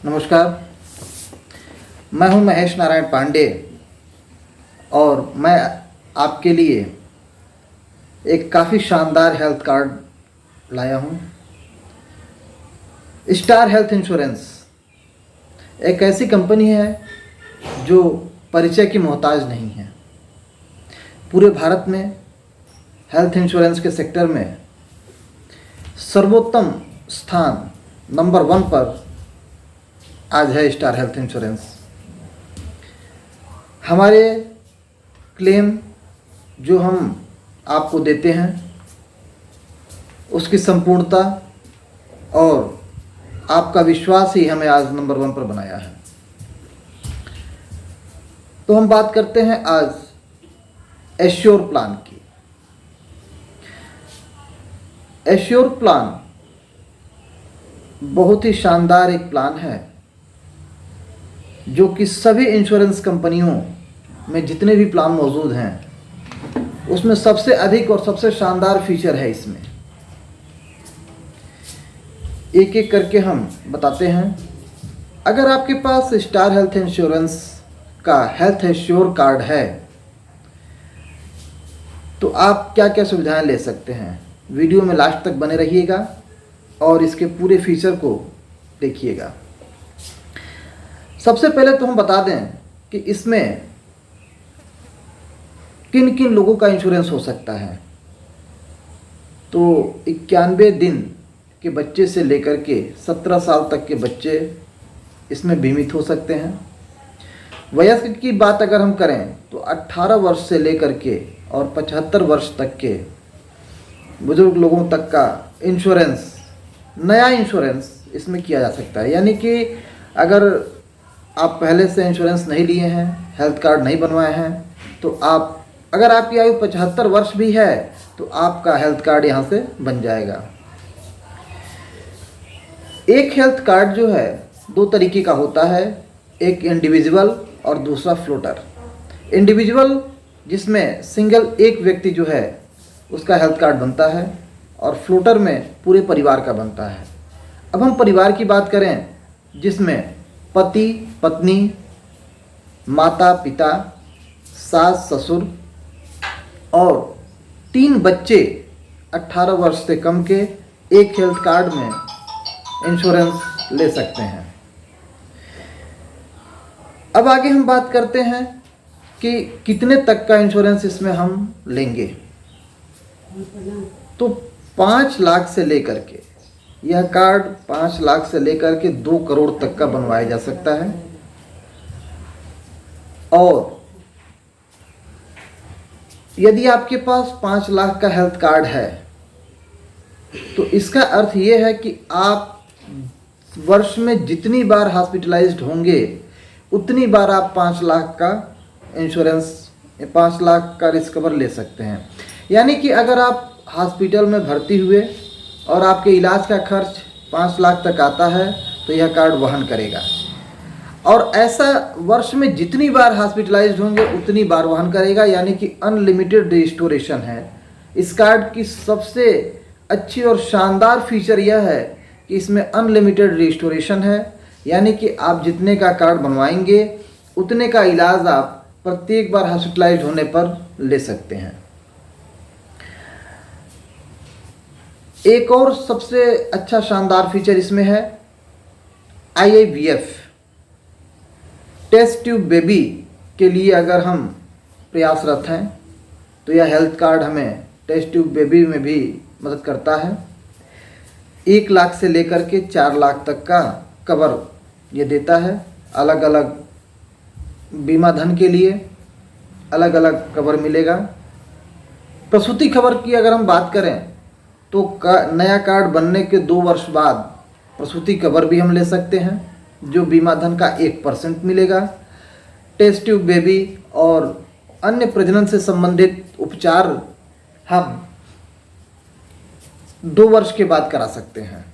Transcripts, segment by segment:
नमस्कार। मैं हूं महेश नारायण पांडे और मैं आपके लिए एक काफ़ी शानदार हेल्थ कार्ड लाया हूं। स्टार हेल्थ इंश्योरेंस एक ऐसी कंपनी है जो परिचय की मोहताज नहीं है। पूरे भारत में हेल्थ इंश्योरेंस के सेक्टर में सर्वोत्तम स्थान नंबर 1 पर आज है स्टार हेल्थ इंश्योरेंस। हमारे क्लेम जो हम आपको देते हैं उसकी संपूर्णता और आपका विश्वास ही हमें आज नंबर 1 पर बनाया है। तो हम बात करते हैं आज एश्योर प्लान की। एश्योर प्लान बहुत ही शानदार एक प्लान है जो कि सभी इंश्योरेंस कंपनियों में जितने भी प्लान मौजूद हैं उसमें सबसे अधिक और सबसे शानदार फीचर है। इसमें एक एक करके हम बताते हैं। अगर आपके पास स्टार हेल्थ इंश्योरेंस का हेल्थ एश्योर कार्ड है तो आप क्या क्या सुविधाएं ले सकते हैं। वीडियो में लास्ट तक बने रहिएगा और इसके पूरे फीचर को देखिएगा। सबसे पहले तो हम बता दें कि इसमें किन किन लोगों का इंश्योरेंस हो सकता है। तो 91 दिन के बच्चे से लेकर के 17 साल तक के बच्चे इसमें बीमित हो सकते हैं। वयस्क की बात अगर हम करें तो 18 वर्ष से लेकर के और 75 वर्ष तक के बुजुर्ग लोगों तक का इंश्योरेंस, नया इंश्योरेंस इसमें किया जा सकता है। यानी कि अगर आप पहले से इंश्योरेंस नहीं लिए हैं, हेल्थ कार्ड नहीं बनवाए हैं, तो अगर आपकी आयु 75 वर्ष भी है तो आपका हेल्थ कार्ड यहाँ से बन जाएगा। एक हेल्थ कार्ड जो है 2 तरीके का होता है, एक इंडिविजुअल और दूसरा फ्लोटर। इंडिविजुअल जिसमें सिंगल एक व्यक्ति जो है उसका हेल्थ कार्ड बनता है और फ्लोटर में पूरे परिवार का बनता है। अब हम परिवार की बात करें जिसमें पति पत्नी, माता पिता, सास ससुर और 3 बच्चे 18 वर्ष से कम के एक हेल्थ कार्ड में इंश्योरेंस ले सकते हैं। अब आगे हम बात करते हैं कि कितने तक का इंश्योरेंस इसमें हम लेंगे। तो 5 लाख से लेकर के यह कार्ड 5 लाख से लेकर के 2 करोड़ तक का बनवाया जा सकता है। और यदि आपके पास 5 लाख का हेल्थ कार्ड है तो इसका अर्थ ये है कि आप वर्ष में जितनी बार हॉस्पिटलाइज्ड होंगे उतनी बार आप 5 लाख का इंश्योरेंस, 5 लाख का रिस्क कवर ले सकते हैं। यानी कि अगर आप हॉस्पिटल में भर्ती हुए और आपके इलाज का खर्च 5 लाख तक आता है तो यह कार्ड वहन करेगा। और ऐसा वर्ष में जितनी बार हॉस्पिटलाइज्ड होंगे उतनी बार वहन करेगा। यानी कि अनलिमिटेड रिस्टोरेशन है। इस कार्ड की सबसे अच्छी और शानदार फीचर यह है कि इसमें अनलिमिटेड रिस्टोरेशन है। यानी कि आप जितने का कार्ड बनवाएंगे उतने का इलाज आप प्रत्येक बार हॉस्पिटलाइज्ड होने पर ले सकते हैं। एक और सबसे अच्छा शानदार फीचर इसमें है IIVF, टेस्ट ट्यूब बेबी के लिए अगर हम प्रयासरत हैं तो यह हेल्थ कार्ड हमें टेस्ट ट्यूब बेबी में भी मदद करता है। 1 लाख से लेकर के 4 लाख तक का कवर ये देता है। अलग अलग बीमा धन के लिए अलग अलग कवर मिलेगा। प्रसूति कवर की अगर हम बात करें तो नया कार्ड बनने के 2 वर्ष बाद प्रसूति कवर भी हम ले सकते हैं जो बीमा धन का 1% मिलेगा। टेस्ट ट्यूब बेबी और अन्य प्रजनन से संबंधित उपचार हम 2 वर्ष के बाद करा सकते हैं।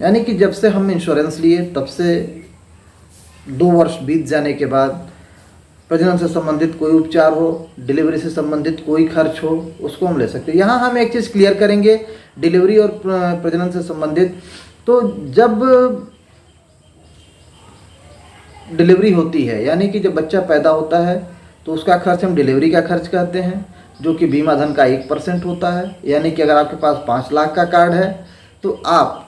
यानी कि जब से हम इंश्योरेंस लिए तब से 2 वर्ष बीत जाने के बाद प्रजनन से संबंधित कोई उपचार हो, डिलीवरी से संबंधित कोई खर्च हो, उसको हम ले सकते हैं। यहाँ हम एक चीज़ क्लियर करेंगे, डिलीवरी और प्रजनन से संबंधित तो जब डिलीवरी होती है, यानी कि जब बच्चा पैदा होता है तो उसका खर्च हम डिलीवरी का खर्च कहते हैं, जो कि बीमा धन का 1% होता है। यानी कि अगर आपके पास 5 लाख का कार्ड है तो आप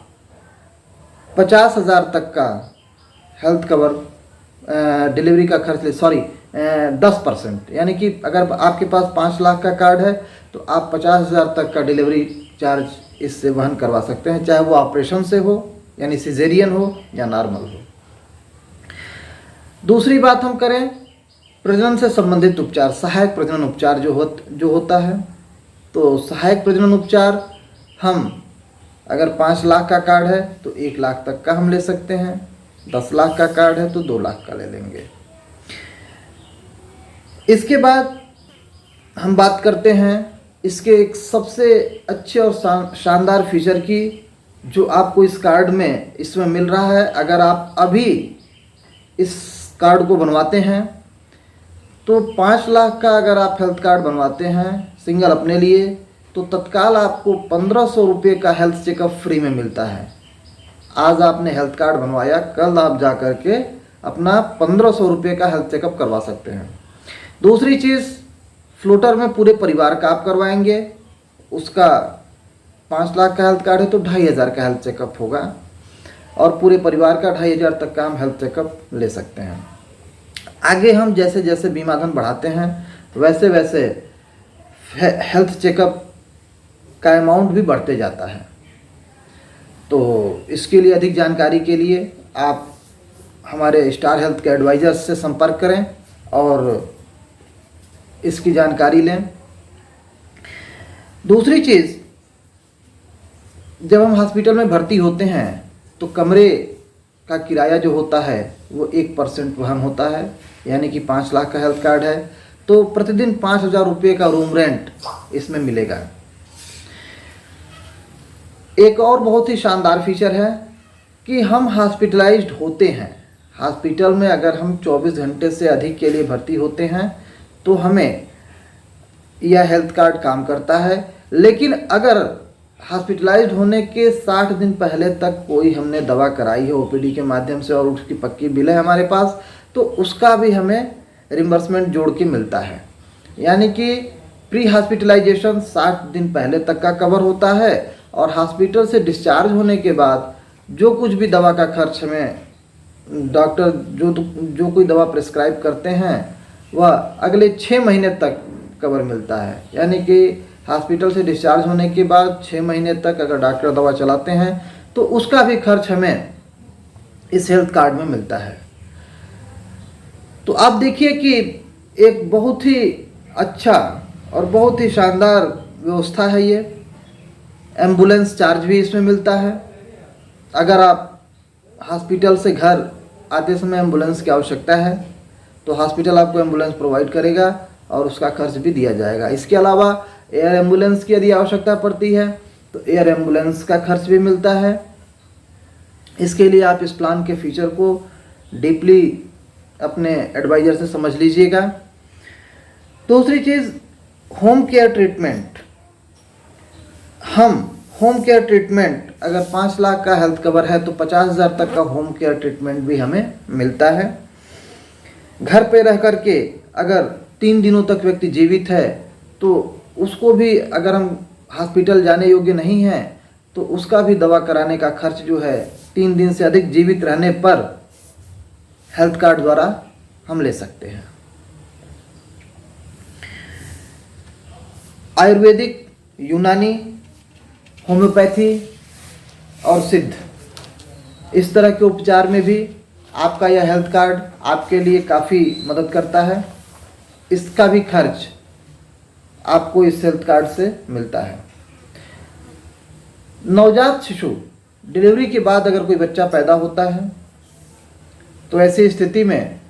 50,000 तक का हेल्थ कवर डिलीवरी का खर्च 10%, यानी कि अगर आपके पास 5 लाख का कार्ड है तो आप 50,000 तक का डिलीवरी चार्ज इससे वहन करवा सकते हैं, चाहे वो ऑपरेशन से हो यानी सिजेरियन हो या नॉर्मल हो। दूसरी बात हम करें प्रजनन से संबंधित उपचार, सहायक प्रजनन उपचार जो होता है, तो सहायक प्रजनन उपचार हम अगर 5 लाख का कार्ड है तो 1 लाख तक का हम ले सकते हैं, 10 लाख का कार्ड है तो 2 लाख का ले लेंगे। इसके बाद हम बात करते हैं इसके एक सबसे अच्छे और शानदार फीचर की, जो आपको इस कार्ड में इसमें मिल रहा है। अगर आप अभी इस कार्ड को बनवाते हैं तो 5 लाख का अगर आप हेल्थ कार्ड बनवाते हैं सिंगल अपने लिए, तो तत्काल आपको 1500 रुपये का हेल्थ चेकअप फ्री में मिलता है। आज आपने हेल्थ कार्ड बनवाया, कल आप जा कर के अपना 1500 रुपये का हेल्थ चेकअप करवा सकते हैं। दूसरी चीज़, फ्लोटर में पूरे परिवार का आप करवाएंगे, उसका 5 लाख का हेल्थ कार्ड है तो 2500 का हेल्थ चेकअप होगा, और पूरे परिवार का 2500 तक का हम हेल्थ चेकअप ले सकते हैं। आगे हम जैसे जैसे बीमा धन बढ़ाते हैं वैसे वैसे हेल्थ चेकअप का अमाउंट भी बढ़ते जाता है। तो इसके लिए अधिक जानकारी के लिए आप हमारे स्टार हेल्थ के एडवाइजर्स से संपर्क करें और इसकी जानकारी लें। दूसरी चीज़, जब हम हॉस्पिटल में भर्ती होते हैं तो कमरे का किराया जो होता है वो 1% वहन होता है, यानी कि 5 लाख का हेल्थ कार्ड है तो प्रतिदिन 5,000 रुपये का रूम रेंट इसमें मिलेगा। एक और बहुत ही शानदार फीचर है कि हम हॉस्पिटलाइज्ड होते हैं, हॉस्पिटल में अगर हम 24 घंटे से अधिक के लिए भर्ती होते हैं तो हमें यह हेल्थ कार्ड काम करता है। लेकिन अगर हॉस्पिटलाइज्ड होने के 60 दिन पहले तक कोई हमने दवा कराई है ओपीडी के माध्यम से और उसकी पक्की बिल है हमारे पास, तो उसका भी हमें रिम्बर्समेंट जोड़ के मिलता है। यानी कि प्री हॉस्पिटलाइजेशन 60 दिन पहले तक का कवर होता है, और हॉस्पिटल से डिस्चार्ज होने के बाद जो कुछ भी दवा का खर्च हमें डॉक्टर जो कोई दवा प्रिस्क्राइब करते हैं वह अगले 6 महीने तक कवर मिलता है। यानी कि हॉस्पिटल से डिस्चार्ज होने के बाद 6 महीने तक अगर डॉक्टर दवा चलाते हैं तो उसका भी खर्च हमें इस हेल्थ कार्ड में मिलता है। तो आप देखिए कि एक बहुत ही अच्छा और बहुत ही शानदार व्यवस्था है ये। एम्बुलेंस चार्ज भी इसमें मिलता है। अगर आप हॉस्पिटल से घर आते समय एम्बुलेंस की आवश्यकता है तो हॉस्पिटल आपको एम्बुलेंस प्रोवाइड करेगा और उसका खर्च भी दिया जाएगा। इसके अलावा एयर एम्बुलेंस की यदि आवश्यकता पड़ती है तो एयर एम्बुलेंस का खर्च भी मिलता है। इसके लिए आप इस प्लान के फीचर को डीपली अपने एडवाइज़र से समझ लीजिएगा। दूसरी चीज़, होम केयर ट्रीटमेंट। हम होम केयर ट्रीटमेंट अगर 5 लाख का हेल्थ कवर है तो 50,000 तक का होम केयर ट्रीटमेंट भी हमें मिलता है। घर पे रह कर के अगर 3 दिनों तक व्यक्ति जीवित है तो उसको भी, अगर हम हॉस्पिटल जाने योग्य नहीं हैं तो उसका भी दवा कराने का खर्च जो है 3 दिन से अधिक जीवित रहने पर हेल्थ कार्ड द्वारा हम ले सकते हैं। आयुर्वेदिक, यूनानी, होम्योपैथी और सिद्ध, इस तरह के उपचार में भी आपका यह हेल्थ कार्ड आपके लिए काफ़ी मदद करता है। इसका भी खर्च आपको इस हेल्थ कार्ड से मिलता है। नवजात शिशु डिलीवरी के बाद अगर कोई बच्चा पैदा होता है तो ऐसी स्थिति में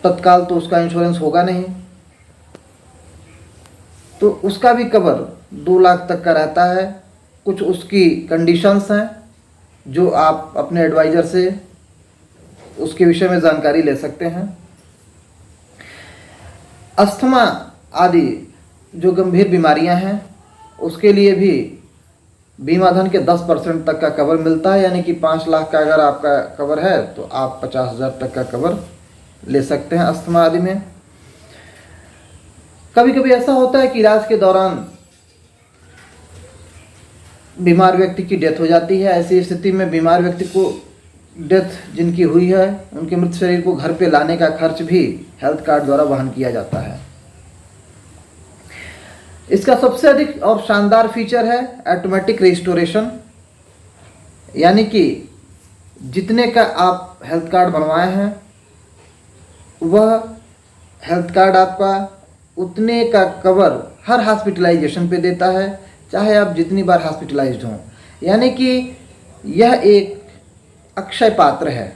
तत्काल तो उसका इंश्योरेंस होगा नहीं, तो उसका भी कवर 2 लाख तक का रहता है। कुछ उसकी कंडीशंस हैं जो आप अपने एडवाइज़र से उसके विषय में जानकारी ले सकते हैं। अस्थमा आदि जो गंभीर बीमारियां हैं उसके लिए भी बीमा धन के 10% तक का कवर मिलता है, यानी कि 5 लाख का अगर आपका कवर है तो आप 50,000 तक का कवर ले सकते हैं अस्थमा आदि में। कभी कभी ऐसा होता है कि इलाज के दौरान बीमार व्यक्ति की डेथ हो जाती है। ऐसी स्थिति में बीमार व्यक्ति को डेथ जिनकी हुई है उनके मृत शरीर को घर पे लाने का खर्च भी हेल्थ कार्ड द्वारा वहन किया जाता है। इसका सबसे अधिक और शानदार फीचर है ऑटोमेटिक रिस्टोरेशन, यानी कि जितने का आप हेल्थ कार्ड बनवाए हैं वह हेल्थ कार्ड आपका उतने का कवर हर हॉस्पिटलाइजेशन पे देता है, चाहे आप जितनी बार हॉस्पिटलाइज्ड हों। यानी कि यह एक अक्षय पात्र है।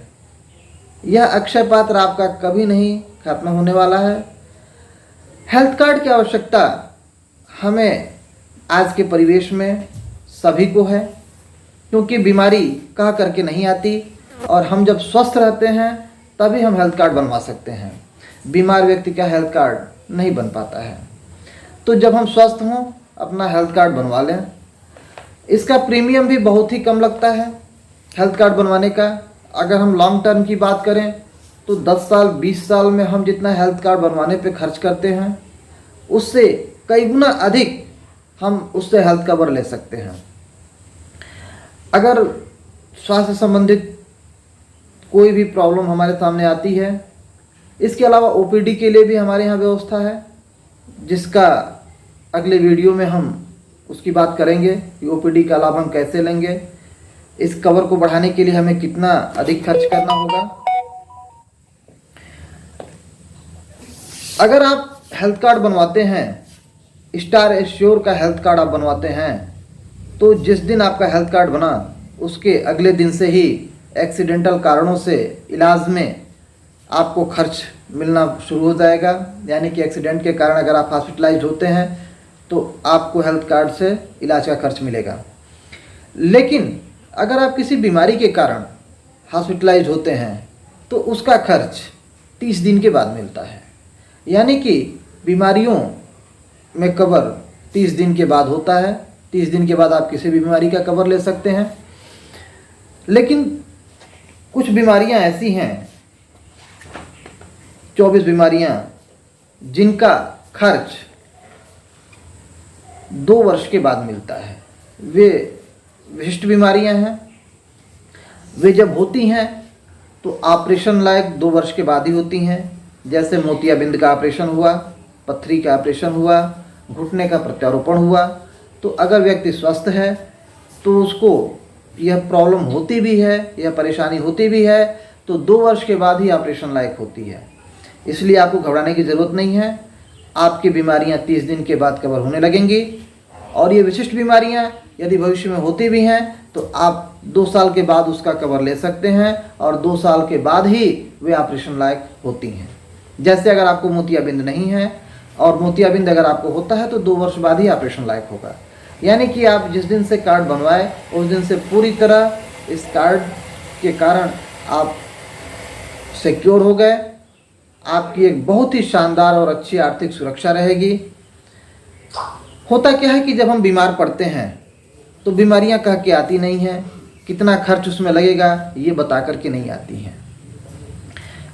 यह अक्षय पात्र आपका कभी नहीं खत्म होने वाला है। हेल्थ कार्ड की आवश्यकता हमें आज के परिवेश में सभी को है, क्योंकि बीमारी कह करके नहीं आती और हम जब स्वस्थ रहते हैं तभी हम हेल्थ कार्ड बनवा सकते हैं। बीमार व्यक्ति का हेल्थ कार्ड नहीं बन पाता है। तो जब हम स्वस्थ हों अपना हेल्थ कार्ड बनवा लें। इसका प्रीमियम भी बहुत ही कम लगता है हेल्थ कार्ड बनवाने का। अगर हम लॉन्ग टर्म की बात करें तो 10 साल 20 साल में हम जितना हेल्थ कार्ड बनवाने पे खर्च करते हैं उससे कई गुना अधिक हम उससे हेल्थ कवर ले सकते हैं। अगर स्वास्थ्य संबंधित कोई भी प्रॉब्लम हमारे सामने आती है, इसके अलावा ओपीडी के लिए भी हमारे यहाँ व्यवस्था है, जिसका अगले वीडियो में हम उसकी बात करेंगे कि ओपीडी का लाभ हम कैसे लेंगे, इस कवर को बढ़ाने के लिए हमें कितना अधिक खर्च करना होगा। अगर आप हेल्थ कार्ड बनवाते हैं, स्टार एश्योर का हेल्थ कार्ड आप बनवाते हैं, तो जिस दिन आपका हेल्थ कार्ड बना उसके अगले दिन से ही एक्सीडेंटल कारणों से इलाज में आपको खर्च मिलना शुरू हो जाएगा। यानी कि एक्सीडेंट के कारण अगर आप हॉस्पिटलाइज्ड होते हैं तो आपको हेल्थ कार्ड से इलाज का खर्च मिलेगा। लेकिन अगर आप किसी बीमारी के कारण हॉस्पिटलाइज्ड होते हैं तो उसका खर्च 30 दिन के बाद मिलता है। यानी कि बीमारियों में कवर 30 दिन के बाद होता है। 30 दिन के बाद आप किसी भी बीमारी का कवर ले सकते हैं। लेकिन कुछ बीमारियां ऐसी हैं, 24 बीमारियां, जिनका खर्च 2 वर्ष के बाद मिलता है। वे विशिष्ट बीमारियां हैं। वे जब होती हैं तो ऑपरेशन लायक 2 वर्ष के बाद ही होती हैं। जैसे मोतियाबिंद का ऑपरेशन हुआ, पथरी का ऑपरेशन हुआ, घुटने का प्रत्यारोपण हुआ। तो अगर व्यक्ति स्वस्थ है तो उसको यह प्रॉब्लम होती भी है, यह परेशानी होती भी है, तो 2 वर्ष के बाद ही ऑपरेशन लायक होती है। इसलिए आपको घबराने की ज़रूरत नहीं है। आपकी बीमारियां 30 दिन के बाद कवर होने लगेंगी। और ये विशिष्ट बीमारियां यदि भविष्य में होती भी हैं तो आप 2 साल के बाद उसका कवर ले सकते हैं और 2 साल के बाद ही वे ऑपरेशन लायक होती हैं। जैसे अगर आपको मोतियाबिंद नहीं है और मोतियाबिंद अगर आपको होता है तो 2 वर्ष बाद ही ऑपरेशन लायक होगा। यानी कि आप जिस दिन से कार्ड बनवाए उस दिन से पूरी तरह इस कार्ड के कारण आप सिक्योर हो गए। आपकी एक बहुत ही शानदार और अच्छी आर्थिक सुरक्षा रहेगी। होता क्या है कि जब हम बीमार पड़ते हैं तो बीमारियां कह के आती नहीं हैं, कितना खर्च उसमें लगेगा ये बता कर के नहीं आती हैं।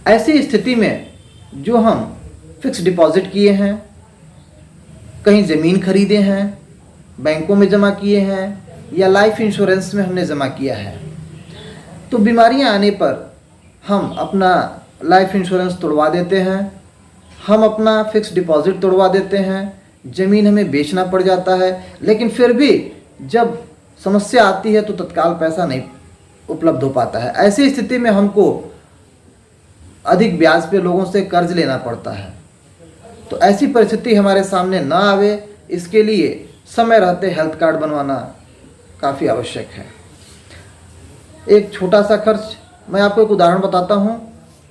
ऐसी स्थिति में जो हम फिक्स डिपॉजिट किए हैं, कहीं ज़मीन खरीदे हैं, बैंकों में जमा किए हैं या लाइफ इंश्योरेंस में हमने जमा किया है, तो बीमारियां आने पर हम अपना लाइफ इंश्योरेंस तोड़वा देते हैं, हम अपना फिक्स डिपॉजिट तोड़वा देते हैं, ज़मीन हमें बेचना पड़ जाता है। लेकिन फिर भी जब समस्या आती है तो तत्काल पैसा नहीं उपलब्ध हो पाता है। ऐसी स्थिति में हमको अधिक ब्याज पे लोगों से कर्ज लेना पड़ता है। तो ऐसी परिस्थिति हमारे सामने ना आवे, इसके लिए समय रहते हेल्थ कार्ड बनवाना काफ़ी आवश्यक है। एक छोटा सा खर्च, मैं आपको एक उदाहरण बताता हूँ।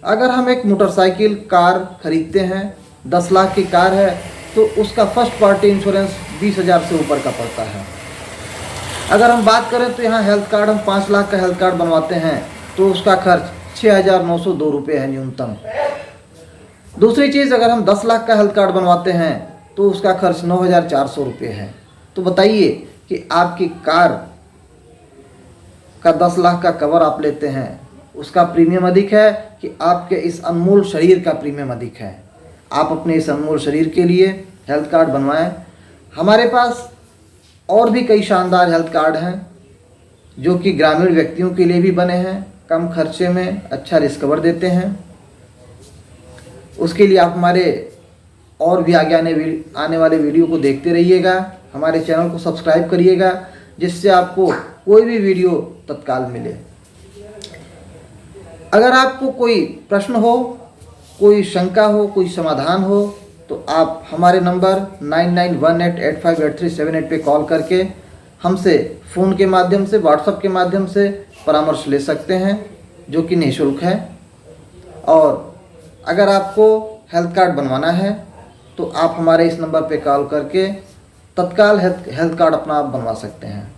अगर हम एक मोटरसाइकिल कार खरीदते हैं, 10 लाख की कार है, तो उसका फर्स्ट पार्टी इंश्योरेंस 20,000 से ऊपर का पड़ता है। अगर हम बात करें तो यहाँ हेल्थ कार्ड, हम 5 लाख का हेल्थ कार्ड बनवाते हैं तो उसका खर्च 6,902 रुपये है न्यूनतम। दूसरी चीज़, अगर हम 10 लाख का हेल्थ कार्ड बनवाते हैं तो उसका खर्च 9,400 रुपये है। तो बताइए कि आपकी कार का 10 लाख का कवर आप लेते हैं, उसका प्रीमियम अधिक है कि आपके इस अनमोल शरीर का प्रीमियम अधिक है। आप अपने इस अनमोल शरीर के लिए हेल्थ कार्ड बनवाएं। हमारे पास और भी कई शानदार हेल्थ कार्ड हैं जो कि ग्रामीण व्यक्तियों के लिए भी बने हैं, कम खर्चे में अच्छा रिस्क कवर देते हैं। उसके लिए आप हमारे और भी आगे आने वाले वीडियो को देखते रहिएगा, हमारे चैनल को सब्सक्राइब करिएगा, जिससे आपको कोई भी वीडियो तत्काल मिले। अगर आपको कोई प्रश्न हो, कोई शंका हो, कोई समाधान हो, तो आप हमारे नंबर 9918858378 पे कॉल करके हमसे फ़ोन के माध्यम से, व्हाट्सएप के माध्यम से परामर्श ले सकते हैं, जो कि निःशुल्क है। और अगर आपको हेल्थ कार्ड बनवाना है तो आप हमारे इस नंबर पे कॉल करके तत्काल हेल्थ कार्ड अपना आप बनवा सकते हैं।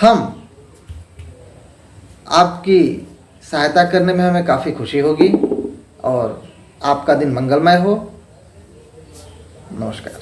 हम आपकी सहायता करने में हमें काफ़ी खुशी होगी और आपका दिन मंगलमय हो। नमस्कार।